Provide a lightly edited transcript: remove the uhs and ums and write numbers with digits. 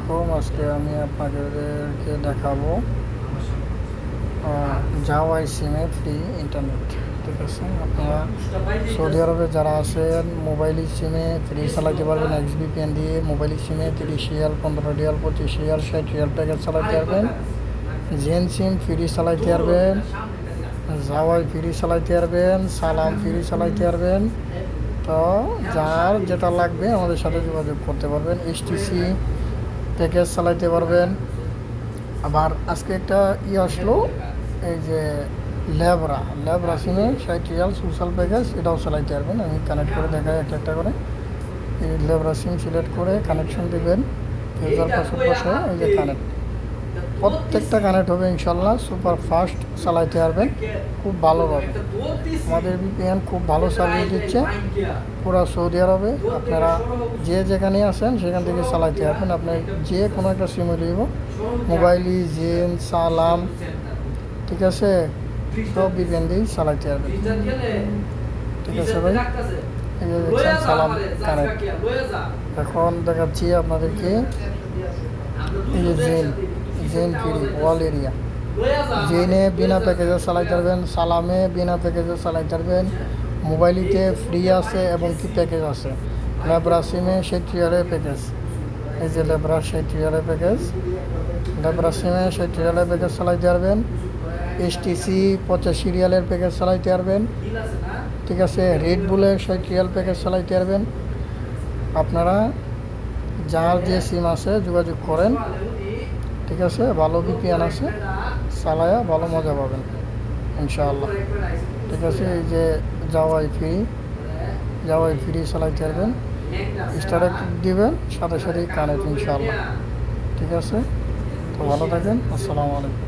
আলাইকুম। আজকে আমি আপনাদেরকে দেখাবো জাওয়াই সিমে ফ্রি ইন্টারনেট। ঠিক আছে, আপনারা সৌদি আরবে যারা আছেন মোবাইল সিমে ফ্রি চালাতে পারবেন। XVPN দিয়ে মোবাইল সিমে 30 Real, 15 Real, 25 Real, 60 Real package চালাতে পারবেন। জেন সিম ফ্রি চালাইতে পারবেন, জাওয়াই ফ্রি চালাইতে পারবেন, সালাম ফ্রি চালাইতে পারবেন। তো যার যেটা লাগবে আমাদের সাথে যোগাযোগ করতে পারবেন। STC প্যাকেজ চালাইতে পারবেন। আবার আজকে একটা আসলো, এই যে ল্যাবরা সিমে 60 রিয়াল সোশ্যাল প্যাকেজ, এটাও চালাইতে পারবেন। আমি কানেক্ট করে দেখাই একটা করে। এই ল্যাবরা সিম সিলেক্ট করে কানেকশন দেবেন, ইউজার পাসওয়ার্ড বসে এই যে কানেক্ট, প্রত্যেকটা কানেক্ট হবে ইনশাল্লাহ। সুপার ফাস্ট চালাইতে পারবেন খুব ভালোভাবে। আমাদের VPN খুব ভালো সার্ভিস দিচ্ছে পুরো সৌদি আরবে। আপনারা যে যেখানে আছেন সেখান থেকে চালাইতে পারবেন। আপনি যে কোনো একটা সিম দিব, মোবাইলি, জেন, সালাম, ঠিক আছে, সব VPN দিয়েই চালাইতে পারবেন। ঠিক আছে ভাই, এই যে দেখছেন সালাম কানেক্ট। এখন দেখাচ্ছি আপনাদেরকে এই যে জেন ফ্রি ওয়াল এরিয়া। জেনে বিনা প্যাকেজে চালাইতে পারবেন, সালামে বিনা প্যাকেজে চালাইতে পারবেন। মোবাইলিতে ফ্রি আছে এবং কি প্যাকেজ আছে। ল্যাবরা সিমে 60 রিয়ালের প্যাকেজ, এই যে ল্যাবরা 60 রিয়ালের প্যাকেজ, ল্যাবরা সিমে 60 রিয়ালের প্যাকেজ চালাইতে পারবেন। STC 85 রিয়ালের প্যাকেজ চালাইতে পারবেন। ঠিক আছে, রেড বুলে 60 রিয়াল প্যাকেজ চালাইতে পারবেন। আপনারা যার যে সিম আছে যোগাযোগ করেন। ঠিক আছে, ভালো VPN আছে, চালায়া ভালো মজা পাবেন ইনশাআল্লাহ। ঠিক আছে, এই যে জাওয়াই ফ্রি চালাইতে পারবেন। স্টারে দিবেন, সাথে সাথেই কানেক্ট ইনশাআল্লাহ। ঠিক আছে, তো ভালো থাকেন। আসসালামু আলাইকুম।